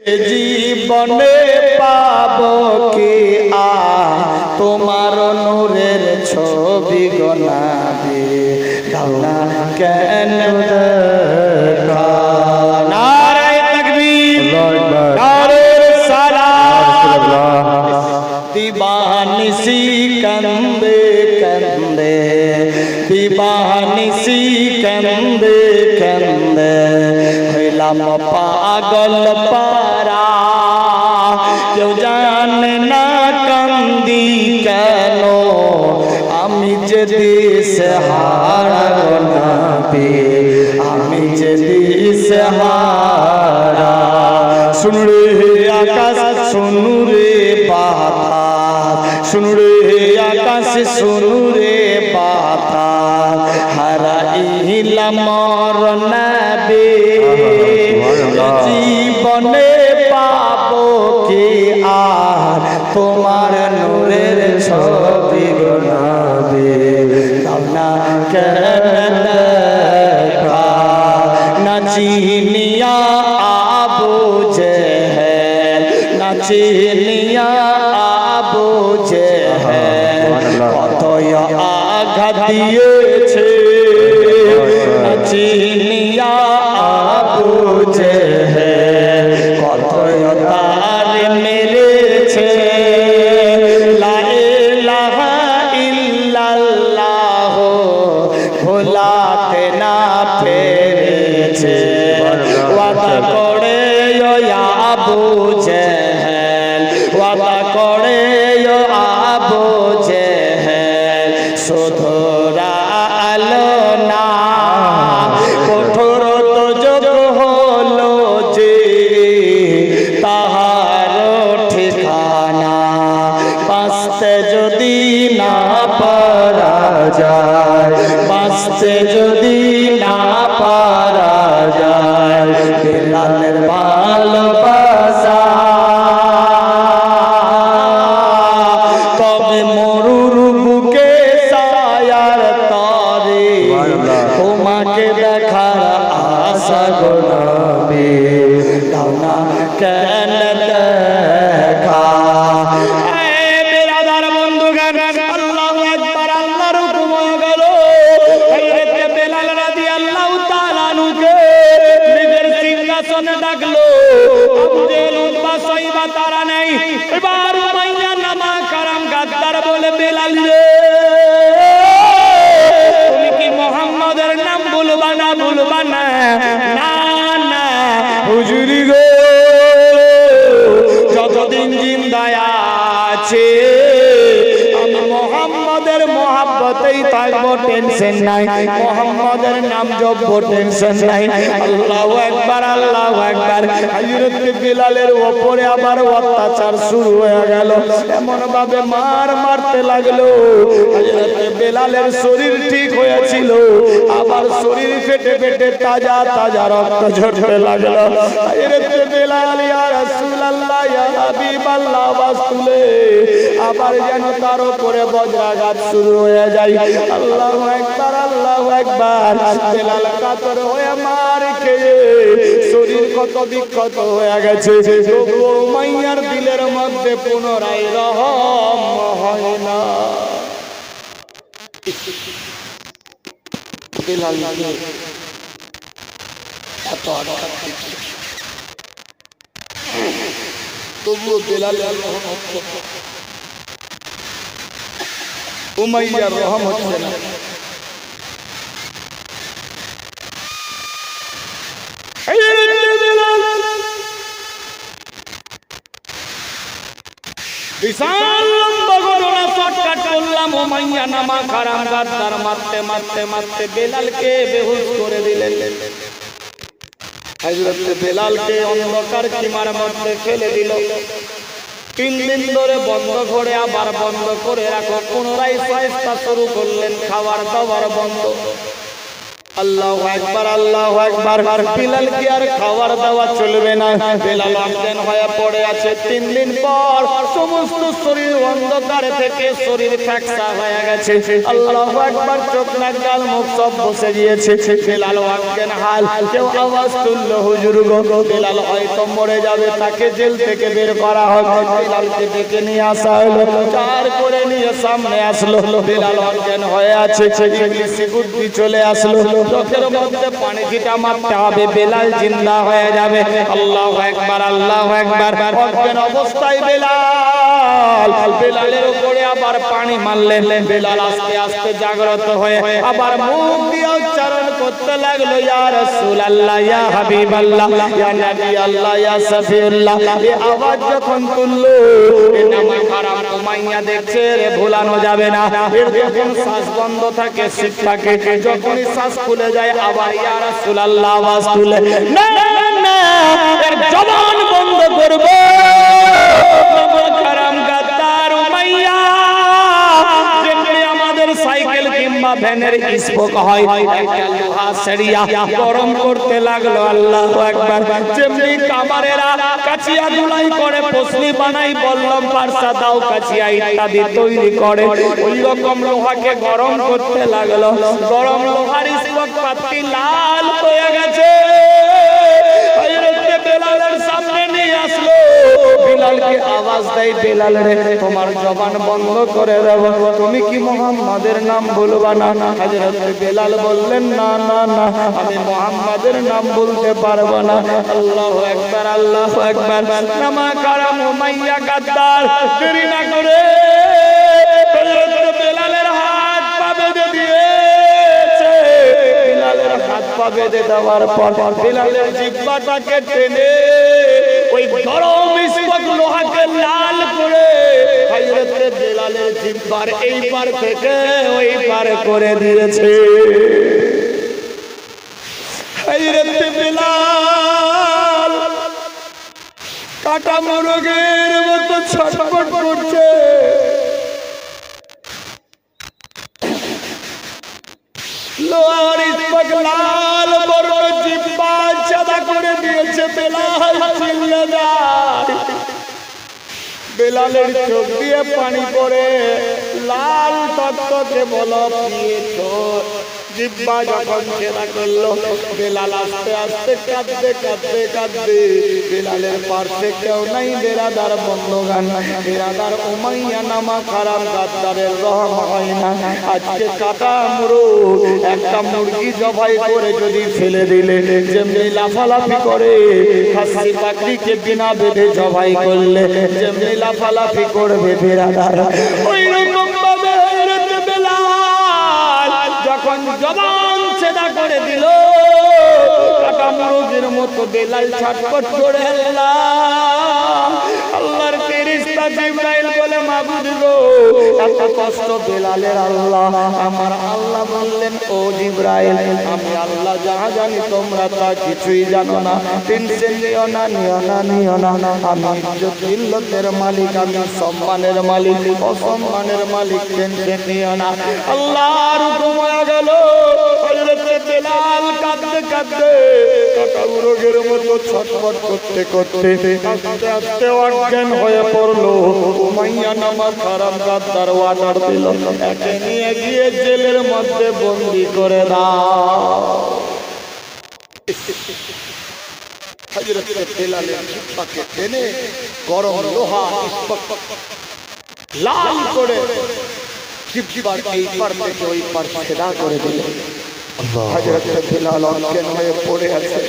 জীবনে পাবো কি তোমার নূরের ছবি গো নবী, দাও না কেন দেখা। নারে তাকবীর, নারে সালাত। দিবানিসি কান্দে কান্দে, দিবানিসি কান্দে কান্দে, হইলাম পাগল পারা। কেউ জানে না কান্দি কেন, আমি যে দিশেহারা গো নবী, আমি যে দিশেহারা। শুন রে আকাশ, শুন রে বাতাস, শুন রে আকাশ, শুন রে বাতাস, হারাইলাম মোর নবী। জীবনে পাবো কি তোমার নূরের ছবি গো নবী, দাও না কেন দেখা। না চিনিয়া আবু জেহেল, না চিনিয়া আবু জেহেল, কতই আঘাত দিয়েছে। না চিনিয়া আবু জেহেল, কতই তার মেরেছে। লা ইলাহা ইল্লাল্লাহ ভোলাতে না পেরেছে। ওয়াদা করে আবু জেহেল, ওয়াদা করে আবু জেহেল, শুধরালো না। কঠোর তো যোগ হলো যে তাহার ঠিকানা, বাঁচতে যদি না পারা যায়, বাঁচতে যদি না পারা যায়, বেলালের ভালোবাসা তবে মরুর বুকে সায়ার তরে, তোমাকে দেখার আশা গো নবী, দাও না কেন দেখা। বেরাদার বন্ধুগণ, আল্লাহু আকবার, আল্লাহর হুকুম হয়ে গেল। হযরত বেলাল রাদিয়াল্লাহু তাআলা আনহুকে নিজের সিংহাসনে ডাকলো। আবু জেহেল, উতবা, সাইবা তারা নেই। এবার উমাইয়া নামা কারাম গাদ্দার বলে, বেলাল রে, তুমি কি মুহাম্মাদের নাম বলবা না বলবা না? না না হুজুরি গো, যতদিন জিন্দা আছে আমি মুহাম্মাদের মহব্বতেই থাকবো, টেনশন নাই। মুহাম্মাদের নাম জপবো, টেনশন নাই। আল্লাহু আকবার, আল্লাহু আকবার। হযরত বেলালের উপরে আবার অত্যাচার শুরু হয়ে গেল। এমন ভাবে মারতে লাগলো, হযরত বেলালের শরীর ঠিক হয়েছিল, আবার শরীর ফেটে ফেটে তাজা তাজা রক্ত ঝরতে লাগলো। হযরত বেলাল, ইয়া রাসূলুল্লাহ, ইয়া হাবিবাল্লাহ, আওয়াজ তুলে আবার যেন তার উপরে বজ্রাঘাত শুরু হয়ে যায়। আল্লাহু আকবার, আল্লাহু আকবার। বেলাল কাতর হয়ে মার খেয়ে শরীর কত বিক্ষত হয়ে গেছে, তবুও উমাইয়ার দিলের মধ্যে পুনরায় রহম হয় না। বেলাল এত আঘাত দিচ্ছে, তবুও বেলালের রহম হচ্ছে না, উমাইয়ার রহম হচ্ছে না। বিশাল লম্বা ঘটনা শর্টকাট করলাম। উমাইয়া নামা কারাম গাদ্দার মারতে মারতে মারতে বেলালকে বেহুশ করে দিলেন। হযরত বেলালকে অন্ধকার কিমার মধ্যে ফেলে দিল। 3 দিন ধরে বন্ধ ঘরে আবার বন্ধ করে রাখো। পুনরায় চেষ্টা শুরু করলেন, খাবার দাবার বন্ধ। আল্লাহু আকবার, আল্লাহু আকবার। বিলাল কি আর খাবার দাওয়া চলবে না? বিলাল অজ্ঞান হয়ে পড়ে আছে। 3 দিন পর সমস্ত শরীর অন্ধকার থেকে শরীর ফ্যাকসা হয়ে গেছে। আল্লাহু আকবার। চোখ নাক গাল মুখ সব বসে গিয়েছে। বিলাল অজ্ঞান হাল। কেউ আওয়াজ তুললো, হুজুর গো, বিলাল হয়তো মরে যাবে, তাকে জেল থেকে বের করা হবে। বিলালকে ডেকে নিয়ে আসা হলো, চার করে নিয়ে সামনে আসলো। বিলাল অজ্ঞান হয়ে আছে। ইংলিশে বুদ্ধি চলে আসলো, চোখের মধ্যে পানি ছিটা মারতে হবে, বেলাল জিন্দা হয়ে যাবে। আল্লাহু আকবার, আল্লাহু আকবার। অজ্ঞান অবস্থায় বেলালের উপরে আবার পানি মারলেন। বেলাল আস্তে আস্তে জাগ্রত হয়ে আবার মুখ দিয়ে উচ্চারণ করতে লাগলো, ইয়া রাসূলুল্লাহ, ইয়া হাবিবাল্লাহ, ইয়া নবী আল্লাহ, ইয়া সফিউল্লাহ। এই আওয়াজ যখন তুললো, এই নামা খারাম উমাইয়া দেখছে রে, ভুলানো যাবে না। এর যখন শ্বাস বন্ধ থাকে, শীত থাকে, যখনই শ্বাস খুলে যায় আবার ইয়া রাসূলুল্লাহ আওয়াজ তুলে, না না, এর জবান বন্ধ করব। খারাম গাদ্দার উমাইয়া যেমনি আমাদের সাইকেল কিংবা ভ্যানের স্পোক হয়, একটা লোহা সরিয়া গরম করতে লাগলো। আল্লাহু আকবার। যেমনি কামারেরা কাচিয়া ধুলাই করে পসলি বানাই, বললাম পারসা দাও কাচিয়া ইত্যাদি তৈরি করে, ওই রকম লোহাকে গরম করতে লাগলো। গরম লোহার স্পোক পাতি লাল হয়ে গেছে। হযরত বেলালের সামনে নিয়ে আসলো। বেলালকে আওয়াজ দেয়, বেলাল রে, তোমার জবান বন্ধ করে দেব, তুমি কি মুহাম্মাদের নাম বলবা না? হযরত বেলাল বললেন, না না না, আমি মুহাম্মাদের নাম বলতে পারবো না। আল্লাহু আকবার, আল্লাহু আকবার। নামা কারাম উমাইয়া গাদ্দার দেরি না করে হযরত বেলালের হাত পা বেঁধে দিয়েছে। বেলালের হাত পা বেঁধে দেওয়ার পর বেলালের জিহ্বাটাকে টেনে ওই গরম ইস্পাত লোহাকে লাল করে হযরত বেলালের জিহ্বার এই পার থেকে ওই পার করে দিয়েছে। হযরত বেলাল কাটা মোরগের মতো ছটফট করছে। লোহার ইস্পাত লাল বড় জিহ্বা সাদা করে দিয়েছে। বেলাল চিল্লে যায়। বেলালের চোখ দিয়ে পানি পড়ে, লাল টকটকে বলক দিয়ে জিহ্বা যখন ছেড়া করলো, বেলাল আস্তে আস্তে কাঁদতে কাঁদতে কাঁদতে, বেলালের পাশে কেউ নাই, বেরাদার বন্ধগান, বেরাদার উমাইয়া নামা খারাপ গাদ্দারের রহম হয় না। আজকে কাটা মুরগ একটা মুরগি জবাই করে যদি ফেলে দিলে যেমনি লাফালাফি করে, খাসি পাখিকে বিনা বেঁধে জবাই করলে যেমনি লাফালাফি করবে বেরাদার, ওই রকম ভাবে বেলাল যখন জবান ছেদা করে দিল, কাটা মুরগির মতো বেলাল ছটফট করে আল্লাহর ফেরেশতা জিবরাইল বলে, মাবুদ গো, এত কষ্ট বেলালের আল্লাহ, আমার আল্লাহ বললেন, ও জিবরাইল, আমি আল্লাহ যাহা জানি তোমরা তা কিছুই জানো না। টেনশন নিও না, নিও না, নিও না, আমি ইজ্জতের মালিক, আমি সম্মানের মালিক, অসম্মানের মালিক, টেনশন নিও না। আল্লাহর হুকুম হয়ে গেল। হযরত বেলাল কাঁদতে কাঁদতে কাটা মুরগের মতো ছটফট করতে করতে আস্তে আস্তে অজ্ঞান হয়ে পড়লো। উমাইয়া নামা খারাপ গাদ্দার অর্ডার দিল, একে নিয়ে গিয়ে জেলের মধ্যে বন্দী করে দাও। হযরত বেলালের জিহ্বাকে টেনে গরম লোহা লাল করে জিহ্বার এই পার থেকে ওই পার ছেদা করে দিল। হযরত বেলাল অজ্ঞান হয়ে পড়ে আছে।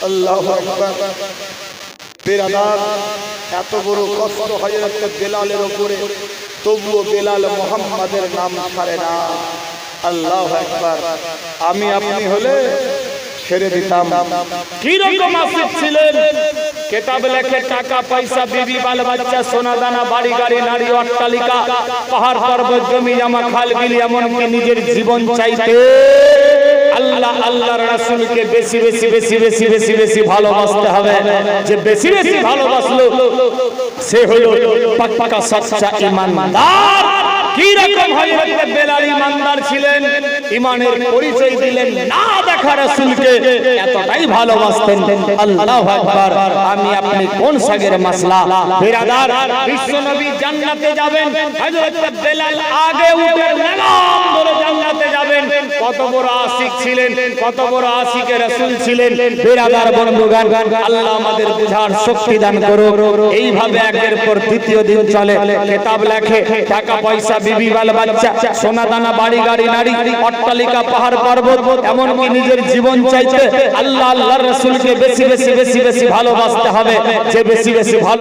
আল্লাহু আকবার। বেরাদার, এত বড় কষ্ট হযরত বেলালের উপরে, তবুও বেলাল মুহাম্মাদের নাম ছাড়ে না। আল্লাহু আকবার। আমি আপনি হলে ছেড়ে দিতাম। কি রকম আসিফ ছিলেন, কিতাব লেখে টাকা পয়সা, বিবি বাল বাচ্চা, সোনা দানা, বাড়ি গাড়ি, নারী, অট্টালিকা, পাহাড় পর্বত, জমি জমা, খাল বিল, এমনকি নিজের জীবন চাইতে আল্লাহ আল্লাহর রাসূলকে বেশি বেশি বেশি বেশি বেশি বেশি ভালোবাসতে হবে। যে বেশি বেশি ভালোবাসলো সে হলো পাক্কা সচ্চা ঈমানদার। কি রকম হযরত বেলাল ইমানদার ছিলেন, ঈমানের পরিচয় দিলেন না দেখা রাসূলকে এতটাই ভালোবাসতেন। আল্লাহু আকবার। আমি আপনি কোন সাগের মাসলা বিরাদার, বিশ্ব নবী জান্নাতে যাবেন, হযরত বেলাল আগে উঠে নাম ধরে জান্নাতে যাবেন। কত বড় আশিক ছিলেন, কত বড় আশিকে রাসূল ছিলেন। বিরাদার বন্ধুগণ, আল্লাহ আমাদের বুঝার শক্তি দান করুন। এইভাবে একের পর দ্বিতীয় দিন চলে, কিতাব লেখে, টাকা পয়সা, বিবি বাল বাচ্চা, সোনা দানা, বাড়ি গাড়ি, নারী, অট্টালিকা, পাহাড় পর্বত, এমনকি নিজের জীবন চাইতে আল্লাহ আল্লাহর রাসূলকে বেশি বেশি বেশি বেশি ভালোবাসতে হবে। যে বেশি বেশি ভালো